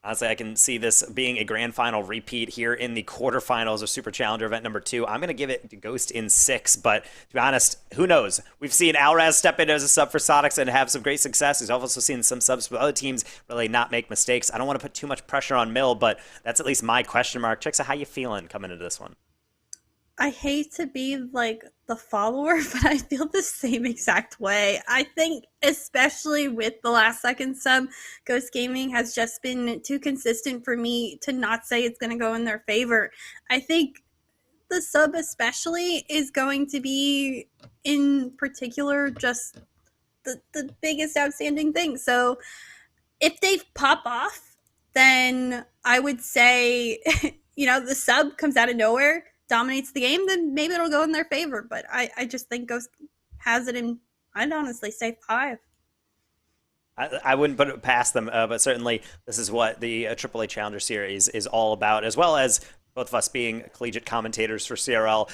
Honestly, I can see this being a grand final repeat here in the quarterfinals of Super Challenger event number 2. I'm going to give it to Ghost in 6, but to be honest, who knows? We've seen Alraz step in as a sub for Sonics and have some great success. We've also seen some subs with other teams really not make mistakes. I don't want to put too much pressure on Mill, but that's at least my question mark. Chixa, how you feeling coming into this one? I hate to be like the follower, but I feel the same exact way. I think, especially with the last second sub, Ghost Gaming has just been too consistent for me to not say it's going to go in their favor. I think the sub, especially, is going to be in particular just the biggest outstanding thing. So if they pop off, then I would say, the sub comes out of nowhere, dominates the game, then maybe it'll go in their favor. But I just think Ghost has it in, I'd honestly say 5. I wouldn't put it past them, but certainly this is what the AAA Challenger Series is all about, as well as both of us being collegiate commentators for CRL.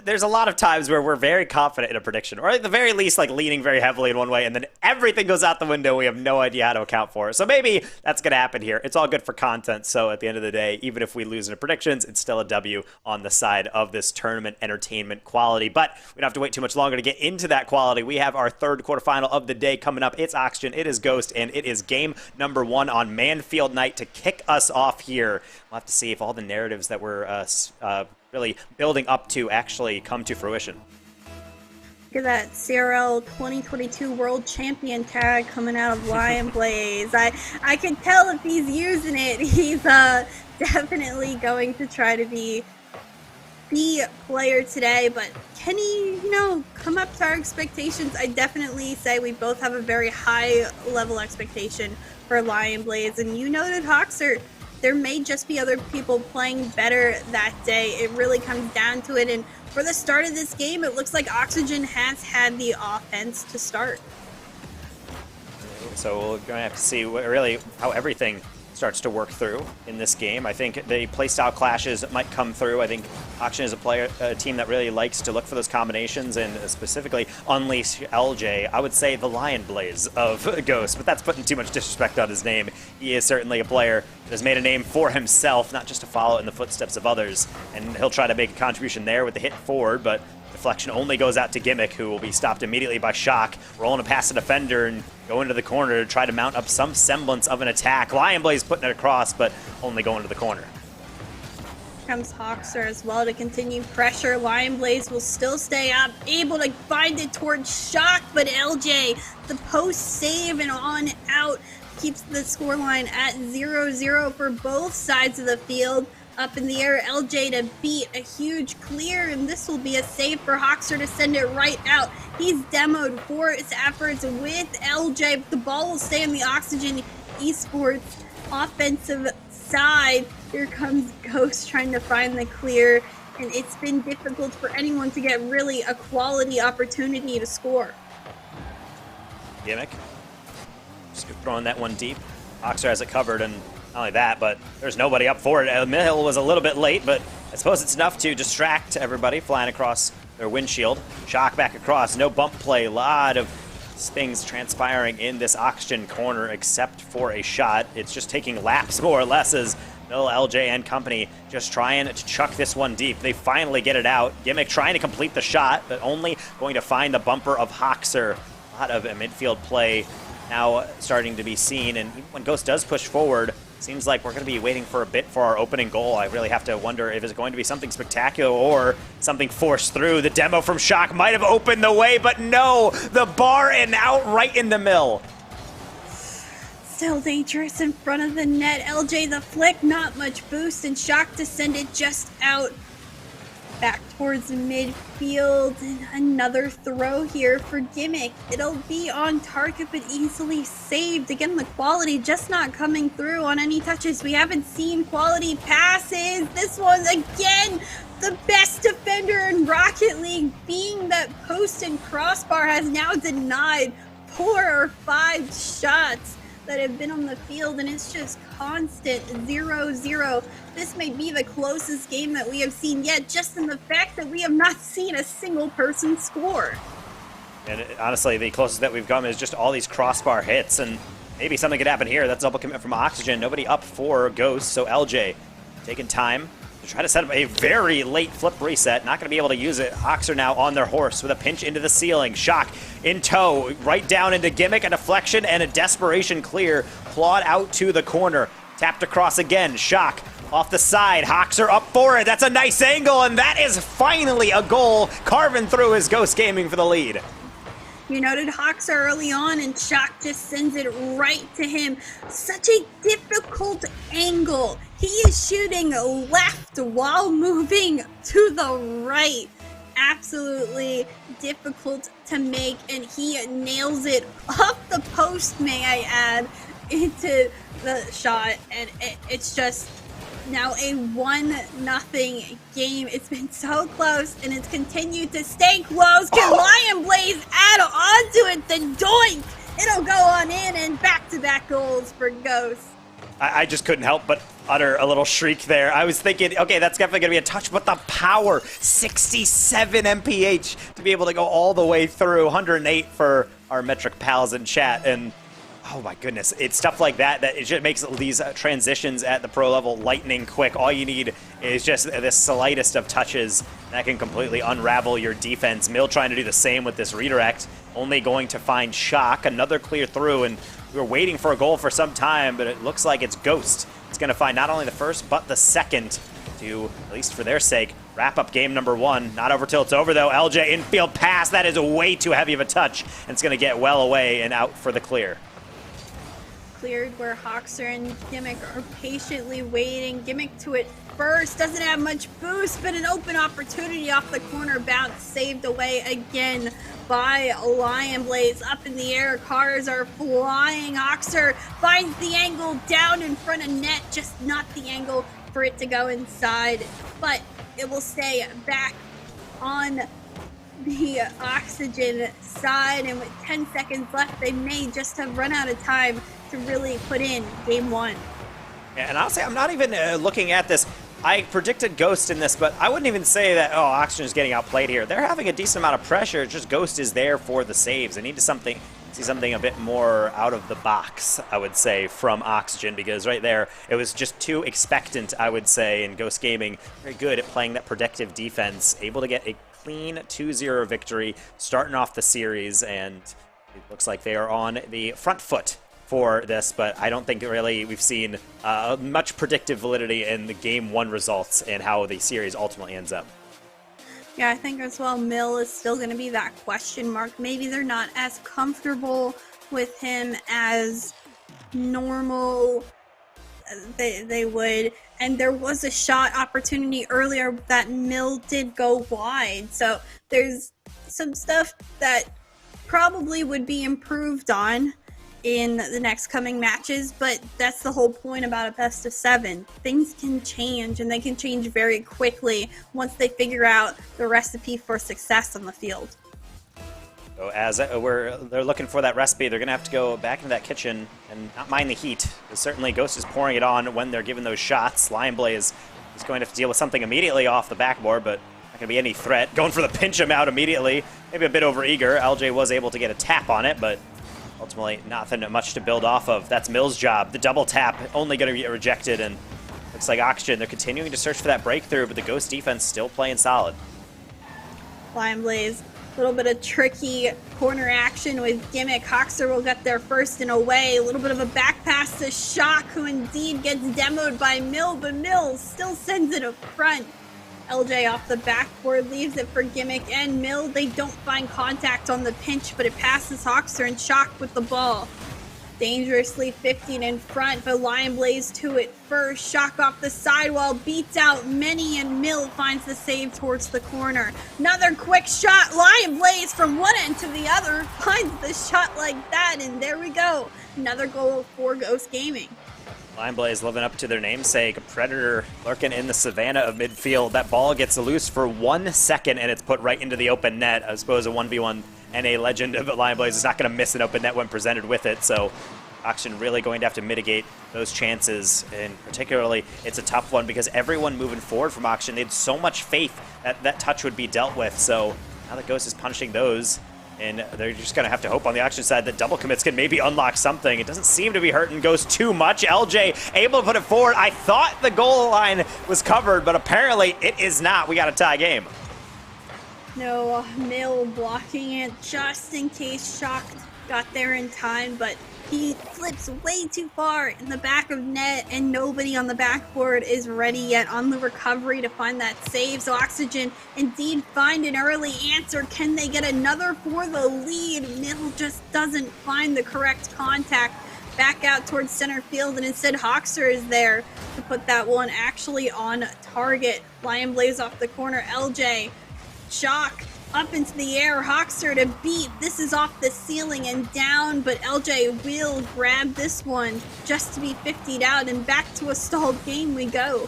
There's a lot of times where we're very confident in a prediction, or at the very least, like leaning very heavily in one way, and then everything goes out the window. We have no idea how to account for it. So maybe that's going to happen here. It's all good for content. So at the end of the day, even if we lose in the predictions, it's still a W on the side of this tournament entertainment quality. But we don't have to wait too much longer to get into that quality. We have our third quarterfinal of the day coming up. It's Oxygen, it is Ghost, and it is game number 1 on Manfield night to kick us off here. We'll have to see if all the narratives that we're really building up to actually come to fruition. Look at that CRL 2022 World Champion tag coming out of Lion Blaze. I can tell if he's using it, he's definitely going to try to be the player today, but can he, come up to our expectations? I definitely say we both have a very high level expectation for Lion Blaze, and you noted Hoxer. There may just be other people playing better that day. It really comes down to it. And for the start of this game, it looks like Oxygen has had the offense to start. So we're going to have to see really how everything starts to work through in this game. I think the playstyle clashes might come through. I think Oxygen is a team that really likes to look for those combinations and specifically unleash LJ. I would say the Lion Blaze of Ghost, but that's putting too much disrespect on his name. He is certainly a player that has made a name for himself, not just to follow in the footsteps of others, and he'll try to make a contribution there with the hit forward, but deflection only goes out to Gimmick, who will be stopped immediately by Shock, rolling it past the defender and go into the corner to try to mount up some semblance of an attack. Lion Blaze putting it across, but only going to the corner. Comes Hoxer as well to continue pressure. Lion Blaze will still stay up, able to find it towards Shock, but LJ, the post save and on out, keeps the scoreline at 0-0 for both sides of the field. Up in the air, LJ to beat a huge clear, and this will be a save for Hoxer to send it right out. He's demoed for his efforts with LJ, but the ball will stay on the Oxygen Esports offensive side. Here comes Ghost trying to find the clear, and it's been difficult for anyone to get really a quality opportunity to score. Gimmick just throwing that one deep. Hoxer has it covered, and not only that, but there's nobody up for it. Mill was a little bit late, but I suppose it's enough to distract everybody flying across their windshield. Shock back across, no bump play, a lot of things transpiring in this Oxygen corner except for a shot. It's just taking laps more or less as Mill, LJ, and company just trying to chuck this one deep. They finally get it out. Gimmick trying to complete the shot, but only going to find the bumper of Hoxer. A lot of midfield play now starting to be seen, and even when Ghost does push forward, seems like we're going to be waiting for a bit for our opening goal. I really have to wonder if it's going to be something spectacular or something forced through. The demo from Shock might have opened the way, but no! The bar and out right in the mill. Still dangerous in front of the net. LJ the flick, not much boost, and Shock to send it just out. Back towards midfield, and another throw here for Gimmick. It'll be on target, but easily saved. Again, the quality just not coming through on any touches. We haven't seen quality passes. This one's again the best defender in Rocket League, being that post and crossbar has now denied 4 or 5 shots that have been on the field, and it's just constant 0-0. This may be the closest game that we have seen yet, just in the fact that we have not seen a single person score. And honestly, the closest that we've come is just all these crossbar hits, and maybe something could happen here. That's double commit from Oxygen. Nobody up for Ghost, so LJ taking time to try to set up a very late flip reset. Not going to be able to use it. Ox are now on their horse with a pinch into the ceiling. Shock in tow, right down into Gimmick, a deflection, and a desperation clear. Clawed out to the corner. Tapped across again. Shock off the side. Hawks are up for it. That's a nice angle, and that is finally a goal. Carving through his Ghost Gaming for the lead. You noted Hawks early on, and Shock just sends it right to him. Such a difficult angle. He is shooting left while moving to the right. Absolutely difficult to make, and he nails it off the post, may I add, into the shot. And it's just now a 1-0 game. It's been so close, and it's continued to stay close. Can Lion Blaze add onto it? The doink! It'll go on in, and back-to-back goals for Ghost. I just couldn't help but utter a little shriek there. I was thinking, okay, that's definitely going to be a touch, but the power, 67 MPH to be able to go all the way through, 108 for our metric pals in chat, and oh my goodness, it's stuff like that that it just makes these transitions at the pro level lightning quick. All you need is just the slightest of touches that can completely unravel your defense. Mill trying to do the same with this redirect, only going to find Shock, another clear through, and we were waiting for a goal for some time, but it looks like it's Ghost. It's going to find not only the first, but the second to, at least for their sake, wrap up game number 1. Not over till it's over, though. LJ infield pass. That is way too heavy of a touch, and it's going to get well away and out for the clear. Cleared where Hawkster and Gimmick are patiently waiting. Gimmick to it first. Doesn't have much boost, but an open opportunity off the corner bounce saved away again by Lion Blaze. Up in the air, cars are flying. Oxer finds the angle down in front of net, just not the angle for it to go inside, but it will stay back on the Oxygen side, and with 10 seconds left, they may just have run out of time to really put in game 1. Yeah, and honestly, I'm not even looking at this. I predicted Ghost in this, but I wouldn't even say that, oh, Oxygen is getting outplayed here. They're having a decent amount of pressure. It's just Ghost is there for the saves. They need to see something a bit more out of the box, I would say, from Oxygen, because right there, it was just too expectant, I would say, and Ghost Gaming very good at playing that predictive defense, able to get a clean 2-0 victory, starting off the series, and it looks like they are on the front foot for this, but I don't think really we've seen much predictive validity in the game 1 results and how the series ultimately ends up. Yeah, I think as well, Mill is still going to be that question mark. Maybe they're not as comfortable with him as normal they would. And there was a shot opportunity earlier that Mill did go wide. So there's some stuff that probably would be improved on in the next coming matches, but that's the whole point about a best of 7. Things can change, and they can change very quickly once they figure out the recipe for success on the field. So as they're looking for that recipe, they're going to have to go back into that kitchen and not mind the heat. Certainly, Ghost is pouring it on when they're given those shots. Lion Blaze is going to have to deal with something immediately off the backboard, but not going to be any threat. Going for the pinch him out immediately. Maybe a bit over-eager. LJ was able to get a tap on it, but ultimately, nothing much to build off of. That's Mill's job. The double tap only going to get rejected, and looks like Oxygen, they're continuing to search for that breakthrough, but the Ghost defense still playing solid. Lion Blaze, a little bit of tricky corner action with Gimmick. Hoxer will get there first and away. A little bit of a back pass to Shock, who indeed gets demoed by Mill, but Mill still sends it up front. LJ off the backboard leaves it for Gimmick and Mill. They don't find contact on the pinch, but it passes Hoxer and Shock with the ball. Dangerously 15 in front, but Lion Blaze to it first. Shock off the sidewall, beats out Many, and Mill finds the save towards the corner. Another quick shot. Lion Blaze from one end to the other finds the shot like that, and there we go. Another goal for Ghost Gaming. Lion Blaze living up to their namesake. A predator lurking in the savannah of midfield. That ball gets loose for 1 second, and it's put right into the open net. I suppose a 1v1 NA legend of Lion Blaze is not going to miss an open net when presented with it, so Oxygen really going to have to mitigate those chances, and particularly it's a tough one because everyone moving forward from Oxygen, they had so much faith that that touch would be dealt with, so now that Ghost is punishing those, And they're just going to have to hope on the Oxygen side that double commits can maybe unlock something. It doesn't seem to be hurting. Goes too much. LJ able to put it forward. I thought the goal line was covered, but apparently it is not. We got a tie game. No, Mill blocking it just in case Shocked got there in time, but he flips way too far in the back of net, and nobody on the backboard is ready yet on the recovery to find that save. So Oxygen indeed find an early answer. Can they get another for the lead? Mill just doesn't find the correct contact. Back out towards center field, and instead Hoxer is there to put that one actually on target. Lion Blaze off the corner. LJ, Shock, up into the air, Hoxer to beat. This is off the ceiling and down, but LJ will grab this one just to be 50'd out, and back to a stalled game we go.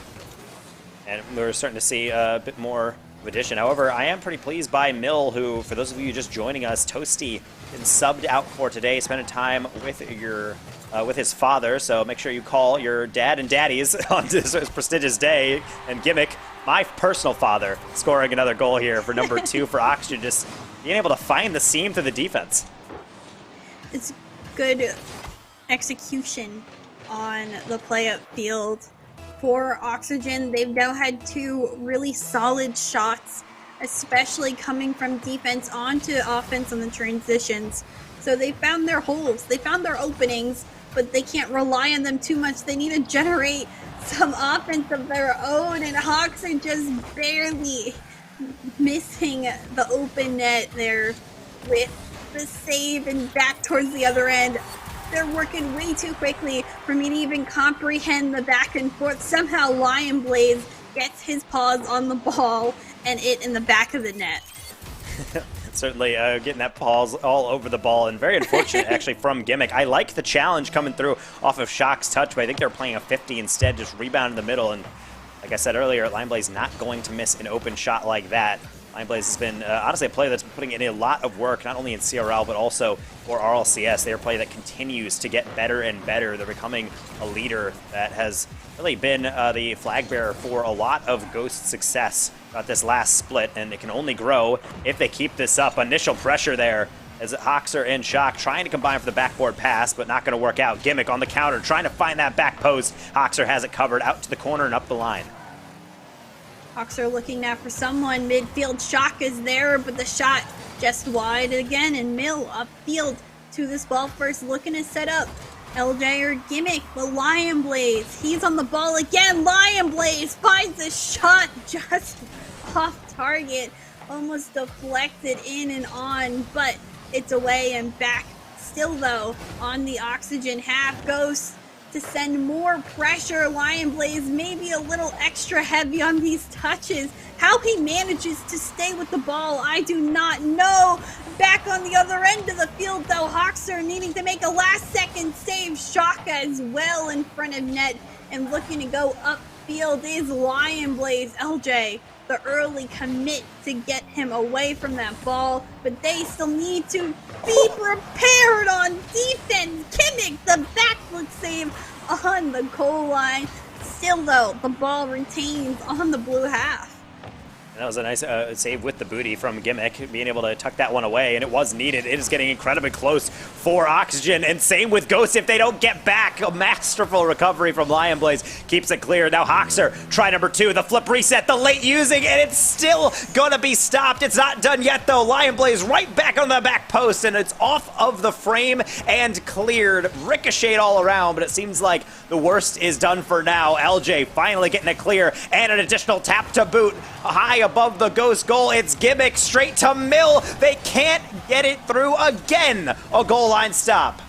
And we're starting to see a bit more of addition. However, I am pretty pleased by Mill, who, for those of you just joining us, Toasty is subbed out for today, spending time with your with his father, so make sure you call your dad and daddies on this prestigious day. And Gimmick, my personal father, scoring another goal here for number 2 for Oxygen, just being able to find the seam through the defense. It's good execution on the play up field for Oxygen. They've now had 2 really solid shots, especially coming from defense onto offense on the transitions. So they found their holes, they found their openings, but they can't rely on them too much. They need to generate some offense of their own, and Hawks are just barely missing the open net there with the save and back towards the other end. They're working way too quickly for me to even comprehend the back and forth. Somehow Lion Blaze gets his paws on the ball and it in the back of the net. Certainly getting that paws all over the ball, and very unfortunate actually from Gimmick. I like the challenge coming through off of Shock's touch, but I think they're playing a 50 instead, just rebound in the middle. And like I said earlier, Lion Blaze not going to miss an open shot like that. Lion Blaze has been honestly a player that's been putting in a lot of work, not only in CRL, but also for RLCS. They're a player that continues to get better and better. They're becoming a leader that has really been the flag bearer for a lot of Ghost success throughout this last split, and it can only grow if they keep this up. Initial pressure there as Hoxer and Shock trying to combine for the backboard pass, but not going to work out. Gimmick on the counter, trying to find that back post. Hoxer has it covered out to the corner and up the line. Hawks are looking now for someone. Midfield, Shock is there, but the shot just wide again, and Mill upfield to this ball first, looking to set up. LJ or Gimmick, the Lion Blaze. He's on the ball again. Lion Blaze finds a shot just off target. Almost deflected in and on, but it's away and back. Still though, on the Oxygen half, Ghost to send more pressure. Lion Blaze maybe a little extra heavy on these touches. How he manages to stay with the ball, I do not know. Back on the other end of the field though, Hoxer needing to make a last second save. Shock as well in front of net, and looking to go upfield is Lion Blaze. LJ, the early commit to get him away from that ball, but they still need to be prepared on defense. Kimmick, the backflip save on the goal line. Still though, the ball retains on the blue half. And that was a nice save with the booty from Gimmick, being able to tuck that one away, and it was needed. It is getting incredibly close for Oxygen, and same with Ghost if they don't get back. A masterful recovery from Lion Blaze keeps it clear. Now Hoxer, try number 2, the flip reset, the late using, and it's still gonna be stopped. It's not done yet though. Lion Blaze right back on the back post, and it's off of the frame and cleared. Ricocheted all around, but it seems like the worst is done for now. LJ finally getting it clear, and an additional tap to boot. High above the Ghost goal, it's Gimmick straight to Mill. They can't get it through again. A goal line stop.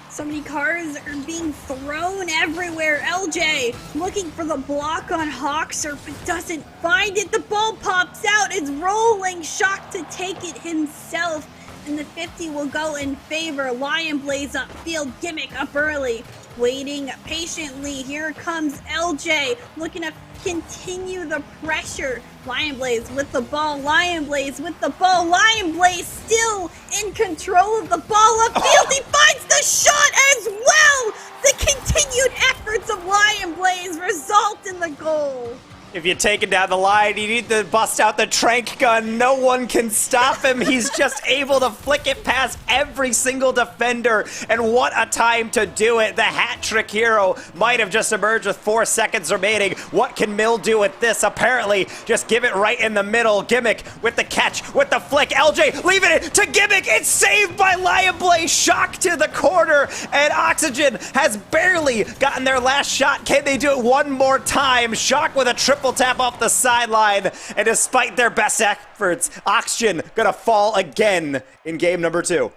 So many cars are being thrown everywhere. LJ looking for the block on Hoxer, but doesn't find it. The ball pops out. It's rolling. Shock to take it himself, and the 50 will go in favor. Lion Blaze upfield. Gimmick up early, waiting patiently. Here comes LJ looking to continue the pressure. Lion Blaze with the ball. Lion Blaze with the ball. Lion Blaze still in control of the ball upfield. He finds the shot as well. The continued efforts of Lion Blaze result in the goal. If you're taking down the line, you need to bust out the trank gun. No one can stop him. He's just able to flick it past every single defender. And what a time to do it. The hat trick hero might have just emerged with 4 seconds remaining. What can Mill do with this? Apparently, just give it right in the middle. Gimmick with the catch, with the flick. LJ leaving it to Gimmick. It's saved by Lion Blaze. Shock to the corner. And Oxygen has barely gotten their last shot. Can they do it one more time? Shock with a triple tap off the sideline, and despite their best efforts, Oxygen gonna fall again in game number 2.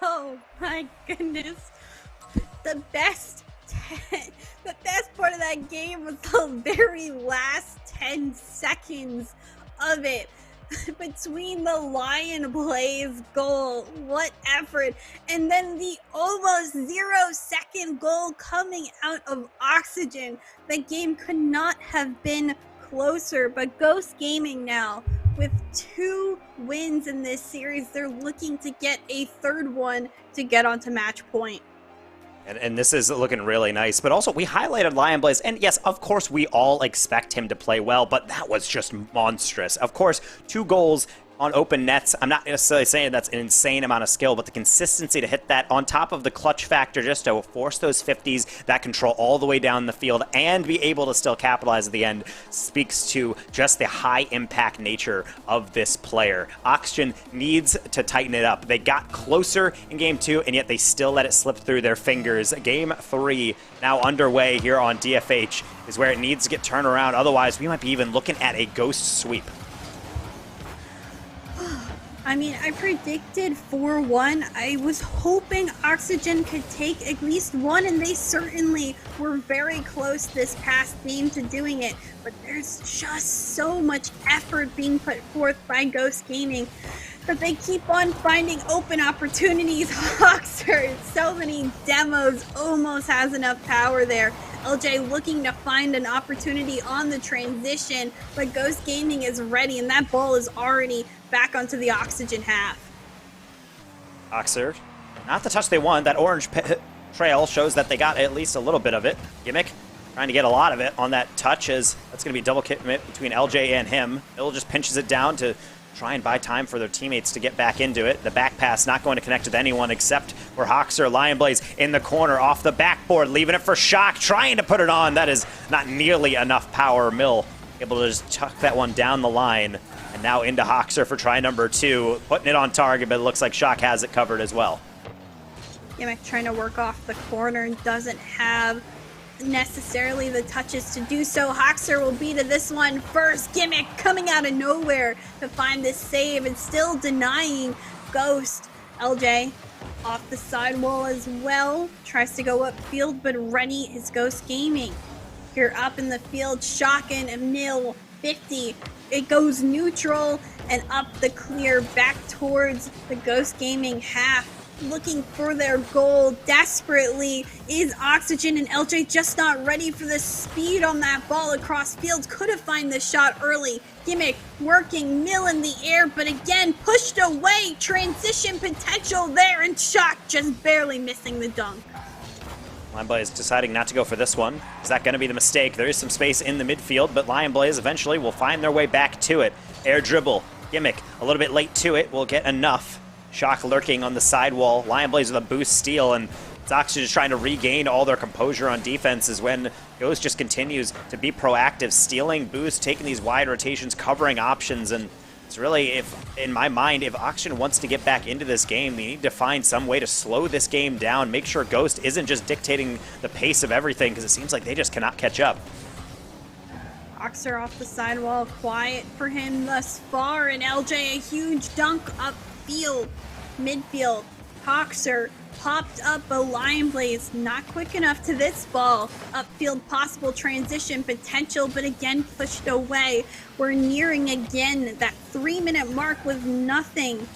Oh my goodness. The best part of that game was the very last 10 seconds of it. Between the Lion Blaze goal, what effort, and then the almost 0-second goal coming out of Oxygen. The game could not have been closer, but Ghost Gaming now, with 2 wins in this series, they're looking to get a 3rd one to get onto match point. And this is looking really nice, but also we highlighted Lion Blaze, and yes, of course, we all expect him to play well, but that was just monstrous. Of course, 2 goals on open nets. I'm not necessarily saying that's an insane amount of skill, but the consistency to hit that on top of the clutch factor just to force those 50s, that control all the way down the field, and be able to still capitalize at the end speaks to just the high impact nature of this player. Oxygen needs to tighten it up. They got closer in game 2, and yet they still let it slip through their fingers. Game 3 now underway here on DFH is where it needs to get turned around. Otherwise, we might be even looking at a ghost sweep. I mean, I predicted 4-1. I was hoping Oxygen could take at least one, and they certainly were very close this past game to doing it. But there's just so much effort being put forth by Ghost Gaming that they keep on finding open opportunities. Oxford, so many demos, almost has enough power there. LJ looking to find an opportunity on the transition, but Ghost Gaming is ready, and that ball is already back onto the Oxygen half. Oxer, not the touch they want. That orange trail shows that they got at least a little bit of it. Gimmick trying to get a lot of it on that touch, as that's going to be a double commit between LJ and him. Bill just pinches it down to try and buy time for their teammates to get back into it. The back pass not going to connect with anyone except for Hoxer. Lion Blaze in the corner off the backboard, leaving it for Shock, trying to put it on. That is not nearly enough power. Mill able to just tuck that one down the line. And now into Hoxer for try number 2, putting it on target, but it looks like Shock has it covered as well. Gimmick trying to work off the corner and doesn't have necessarily the touches to do so. Hoxer will be to this one first. Gimmick coming out of nowhere to find this save and still denying Ghost. LJ off the sidewall as well. Tries to go upfield, but ready is Ghost Gaming. Here up in the field, Shock and Mill 50. It goes neutral and up the clear back towards the Ghost Gaming half. Looking for their goal desperately is Oxygen, and LJ just not ready for the speed on that ball across field. Could have found the shot early. Gimmick working, Mill in the air, but again pushed away. Transition potential there, and Shock just barely missing the dunk. Lion Blaze deciding not to go for this one. Is that going to be the mistake? There is some space in the midfield, but Lion Blaze eventually will find their way back to it. Air dribble. Gimmick a little bit late to it. Will get enough. Shock lurking on the sidewall. Lion Blaze with a boost steal, and it's actually just trying to regain all their composure on defense is when Ghost just continues to be proactive, stealing boost, taking these wide rotations, covering options, and it's really, in my mind, if Oxygen wants to get back into this game, they need to find some way to slow this game down, make sure Ghost isn't just dictating the pace of everything, because it seems like they just cannot catch up. Oxer off the sidewall, quiet for him thus far, and LJ a huge dunk upfield, midfield. Hoxer popped up a Lion Blaze, not quick enough to this ball. Upfield possible transition potential, but again pushed away. We're nearing again that 3-minute mark with nothing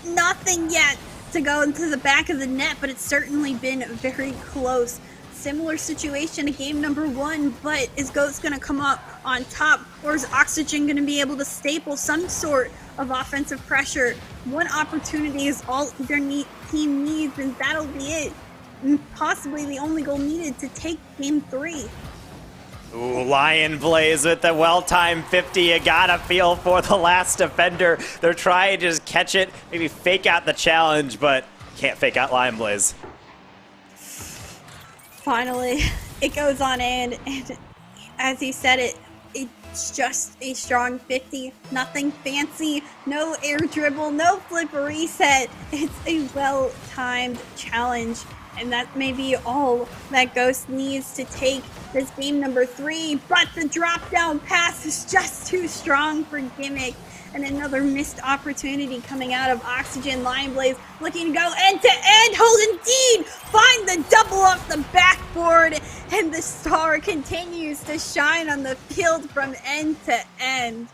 yet to go into the back of the net, but it's certainly been very close. Similar situation to game number 1, but is Ghost going to come up on top, or is Oxygen going to be able to staple some sort of offensive pressure? One opportunity is all their team needs, and that'll be it. And possibly the only goal needed to take game 3. Ooh, Lion Blaze with the well-timed 50. You gotta feel for the last defender. They're trying to just catch it, maybe fake out the challenge, but can't fake out Lion Blaze. Finally, it goes on in, and as you said, it's just a strong 50. Nothing fancy, no air dribble, no flip or reset. It's a well-timed challenge, and that may be all that Ghost needs to take this game number 3, but the drop-down pass is just too strong for Gimmick. And another missed opportunity coming out of Oxygen. Lion Blaze looking to go end-to-end. Hold indeed! Find the double off the backboard. And the star continues to shine on the field from end to end.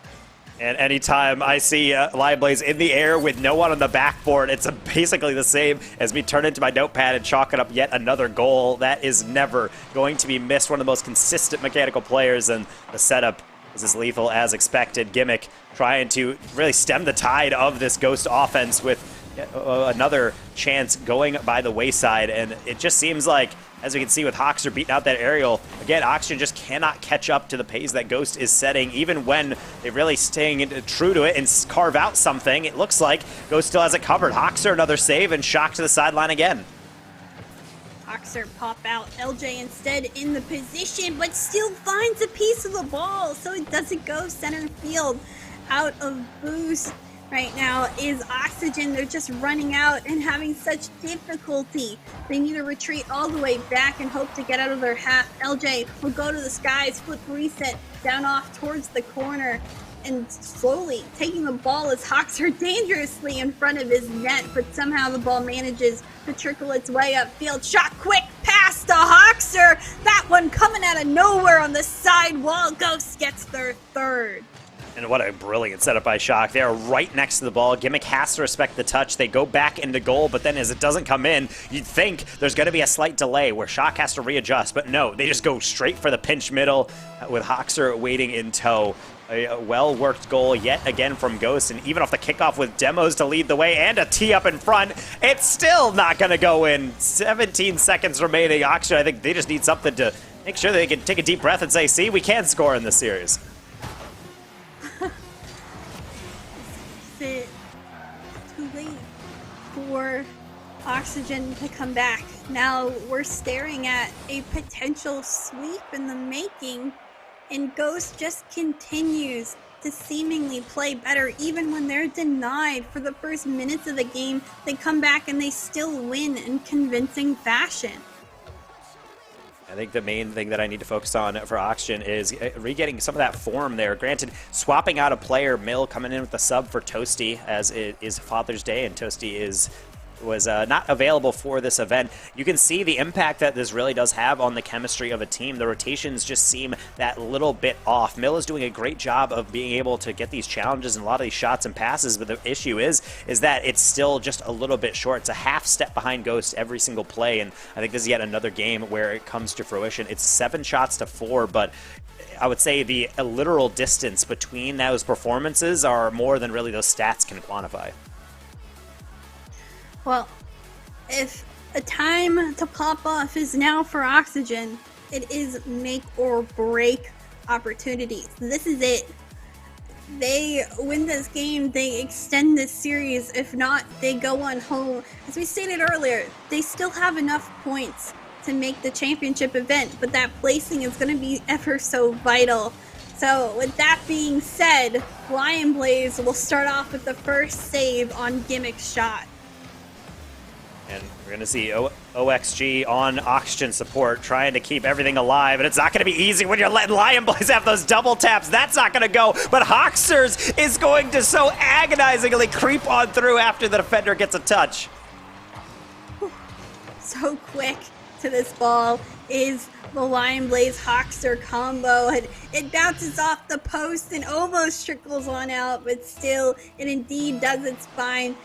And anytime I see Lion Blaze in the air with no one on the backboard, it's basically the same as me turn into my notepad and chalking up yet another goal. That is never going to be missed. One of the most consistent mechanical players, and the setup is as lethal as expected. Gimmick trying to really stem the tide of this Ghost offense with another chance going by the wayside. And it just seems like, as we can see with Hoxer beating out that aerial, again, Oxygen just cannot catch up to the pace that Ghost is setting, even when they're really staying true to it and carve out something. It looks like Ghost still has it covered. Hoxer, another save, and Shock to the sideline again. Hoxer pop out. LJ instead in the position, but still finds a piece of the ball, so it doesn't go center field. Out of boost right now is Oxygen. They're just running out and having such difficulty. They need to retreat all the way back and hope to get out of their half. LJ will go to the skies, flip reset, down off towards the corner, and slowly taking the ball is Hoxer dangerously in front of his net, but somehow the ball manages to trickle its way upfield. Shot quick pass to Hoxer. That one coming out of nowhere on the side wall. Ghost gets their third. And what a brilliant setup by Shock. They are right next to the ball. Gimmick has to respect the touch. They go back into goal, but then as it doesn't come in, you'd think there's going to be a slight delay where Shock has to readjust, but no, they just go straight for the pinch middle with Hoxer waiting in tow. A well-worked goal yet again from Ghost, and even off the kickoff with Demos to lead the way and a tee up in front, it's still not going to go in. 17 seconds remaining. Oxygen, I think they just need something to make sure they can take a deep breath and say, see, we can score in this series. Is it too late for Oxygen to come back? Now we're staring at a potential sweep in the making, and Ghost just continues to seemingly play better. Even when they're denied for the first minutes of the game, they come back and they still win in convincing fashion. I think the main thing that I need to focus on for Oxygen is re-getting some of that form there. Granted, swapping out a player, Mill coming in with the sub for Toasty, as it is Father's Day, and Toasty was not available for this event. You can see the impact that this really does have on the chemistry of a team. The rotations just seem that little bit off. Mill is doing a great job of being able to get these challenges and a lot of these shots and passes, but the issue is that it's still just a little bit short. It's a half step behind Ghost every single play, and I think this is yet another game where it comes to fruition. It's 7 shots to 4, but I would say the literal distance between those performances are more than really those stats can quantify. Well, if a time to pop off is now for Oxygen, it is make or break opportunities. This is it. They win this game, they extend this series. If not, they go on home. As we stated earlier, they still have enough points to make the championship event, but that placing is going to be ever so vital. So with that being said, Lion Blaze will start off with the first save on Gimmick's shot. And we're going to see OXG on Oxygen support, trying to keep everything alive. And it's not going to be easy when you're letting Lion Blaze have those double taps. That's not going to go. But Hoxers is going to so agonizingly creep on through after the defender gets a touch. So quick to this ball is the Lion Blaze Hoxer combo. It bounces off the post and almost trickles on out, but still, it indeed does its fine.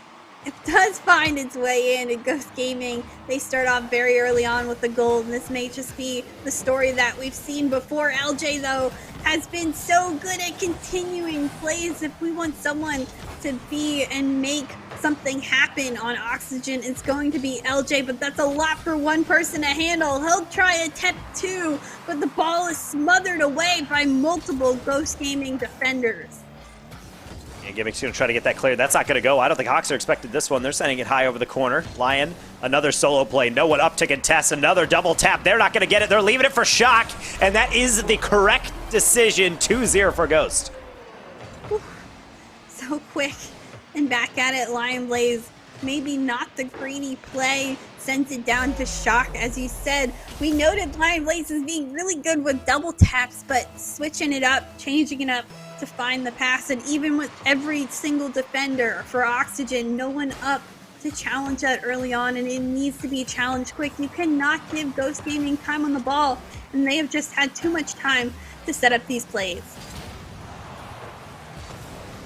it does find its way in Ghost Gaming. They start off very early on with the gold, and this may just be the story that we've seen before. LJ, though, has been so good at continuing plays. If we want someone to be and make something happen on Oxygen, it's going to be LJ, but that's a lot for one person to handle. He'll try attempt 2, but the ball is smothered away by multiple Ghost Gaming defenders. And Gimmick's going to try to get that cleared. That's not going to go. I don't think Hoxer expected this one. They're sending it high over the corner. Lion, another solo play. No one up to contest. Another double tap. They're not going to get it. They're leaving it for Shock, and that is the correct decision. 2-0 for Ghost. Whew. So quick. And back at it, Lion Blaze. Maybe not the greedy play. Sends it down to Shock. As you said, we noted Lion Blaze as being really good with double taps, but switching it up, changing it up to find the pass. And even with every single defender for Oxygen, no one up to challenge that early on, and it needs to be challenged quick. You cannot give Ghost Gaming time on the ball, and they have just had too much time to set up these plays.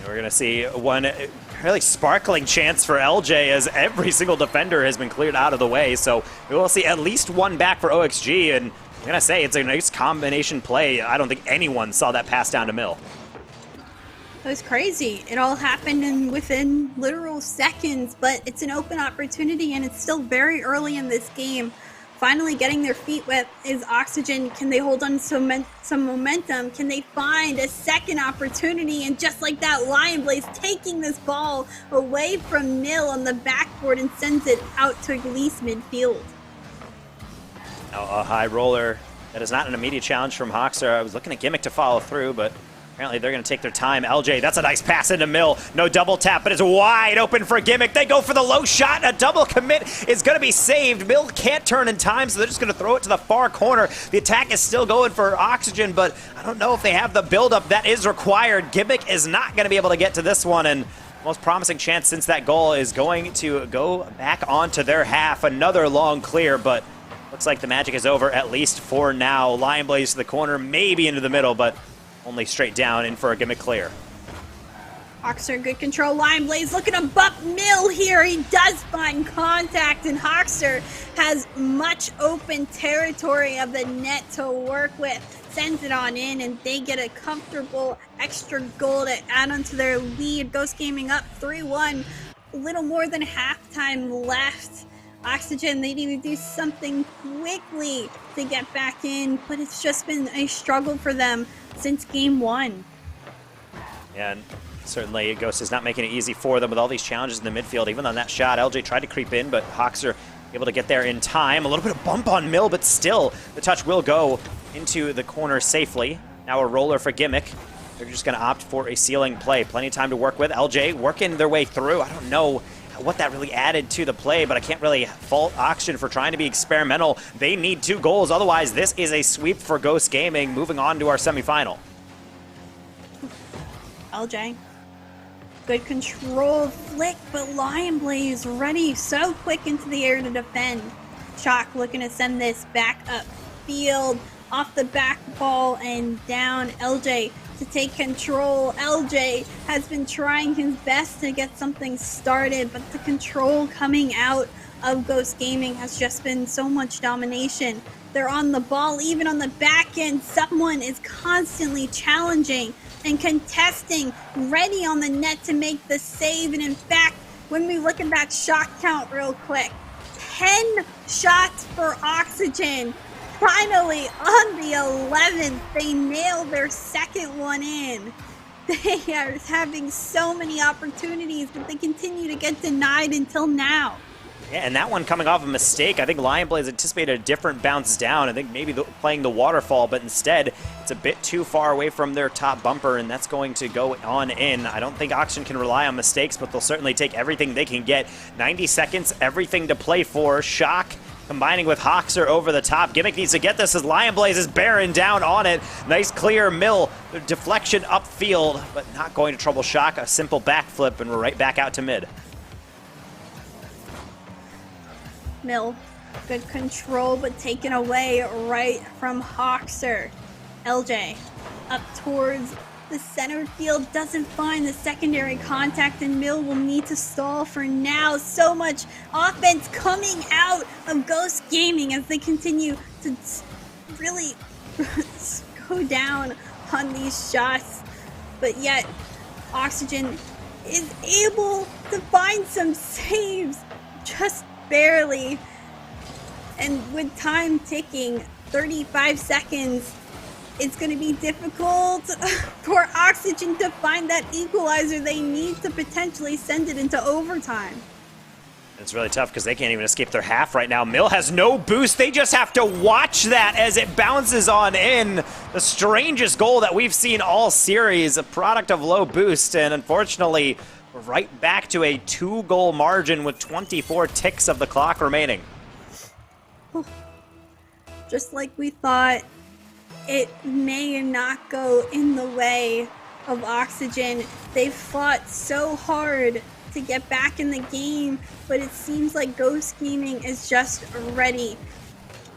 We're going to see one really sparkling chance for LJ as every single defender has been cleared out of the way. So we will see at least one back for OXG, and I'm going to say it's a nice combination play. I don't think anyone saw that pass down to Mill. It was crazy. It all happened within literal seconds, but it's an open opportunity, and it's still very early in this game. Finally getting their feet wet is Oxygen. Can they hold on to some momentum? Can they find a second opportunity? And just like that, Lion Blaze taking this ball away from Nil on the backboard and sends it out to Elise midfield. Now a high roller. That is not an immediate challenge from Hoxer. I was looking at Gimmick to follow through, but apparently they're going to take their time. LJ, that's a nice pass into Mill. No double tap, but it's wide open for Gimmick. They go for the low shot. A double commit is going to be saved. Mill can't turn in time, so they're just going to throw it to the far corner. The attack is still going for Oxygen, but I don't know if they have the buildup that is required. Gimmick is not going to be able to get to this one, and the most promising chance since that goal is going to go back onto their half. Another long clear, but looks like the magic is over, at least for now. Lion Blaze to the corner, maybe into the middle, but only straight down in for a Gimmick clear. Hoxer, good control. Lion Blaze looking to bump Mill here. He does find contact, and Hoxer has much open territory of the net to work with. Sends it on in, and they get a comfortable extra goal to add onto their lead. Ghost Gaming up 3-1. A little more than halftime left. Oxygen, they need to do something quickly to get back in, but it's just been a struggle for them since game 1. Yeah, and certainly Ghost is not making it easy for them with all these challenges in the midfield. Even on that shot, LJ tried to creep in, but Hoxer able to get there in time. A little bit of bump on Mill, but still the touch will go into the corner safely. Now a roller for Gimmick. They're just going to opt for a ceiling play. Plenty of time to work with. LJ working their way through. I don't know what that really added to the play, but I can't really fault Oxygen for trying to be experimental. They need 2 goals, otherwise this is a sweep for Ghost Gaming, moving on to our semifinal. LJ, good control flick, but Lion Blaze ready so quick into the air to defend. Shock looking to send this back up field, off the back ball and down. LJ to take control. LJ has been trying his best to get something started, but the control coming out of Ghost Gaming has just been so much domination. They're on the ball, even on the back end. Someone is constantly challenging and contesting, ready on the net to make the save. And in fact, when we look at that shot count real quick, 10 shots for Oxygen. Finally, on the 11th, they nailed their second one in. They are having so many opportunities, but they continue to get denied until now. Yeah, and that one coming off a mistake. I think Lion Blaze anticipated a different bounce down. I think maybe playing the waterfall, but instead it's a bit too far away from their top bumper, and that's going to go on in. I don't think Oxygen can rely on mistakes, but they'll certainly take everything they can get. 90 seconds, everything to play for. Shock combining with Hoxer over the top. Gimmick needs to get this as Lion Blaze is bearing down on it. Nice clear Mill. Deflection upfield, but not going to trouble Shock. A simple backflip, and we're right back out to mid. Mill, good control, but taken away right from Hoxer. LJ up towards The center field doesn't find the secondary contact, and Mill will need to stall for now. So much offense coming out of Ghost Gaming as they continue to really go down on these shots. But yet, Oxygen is able to find some saves, just barely. And with time ticking, 35 seconds, it's going to be difficult for Oxygen to find that equalizer. They need to potentially send it into overtime. It's really tough because they can't even escape their half right now. Mill has no boost. They just have to watch that as it bounces on in. The strangest goal that we've seen all series, a product of low boost. And unfortunately, we're right back to a 2-goal margin with 24 ticks of the clock remaining. Just like we thought, it may not go in the way of Oxygen. They've fought so hard to get back in the game, but it seems like Ghost Gaming is just ready.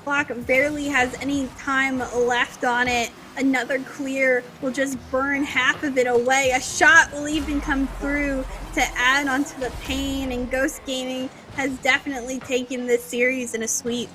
Clock barely has any time left on it. Another clear will just burn half of it away. A shot will even come through to add onto the pain, and Ghost Gaming has definitely taken this series in a sweep.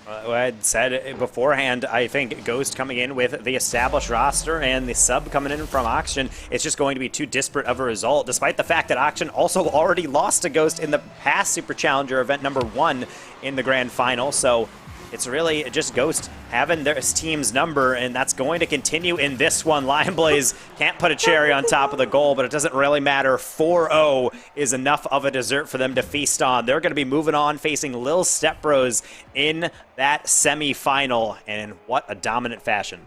I had said beforehand, I think Ghost coming in with the established roster and the sub coming in from Oxygen, it's just going to be too disparate of a result, despite the fact that Oxygen also already lost to Ghost in the past Super Challenger event number 1 in the grand final. So it's really just Ghost having their team's number, and that's going to continue in this one. Lion Blaze can't put a cherry on top of the goal, but it doesn't really matter. 4-0 is enough of a dessert for them to feast on. They're going to be moving on, facing Lil Step Bros in that semi-final, and in what a dominant fashion.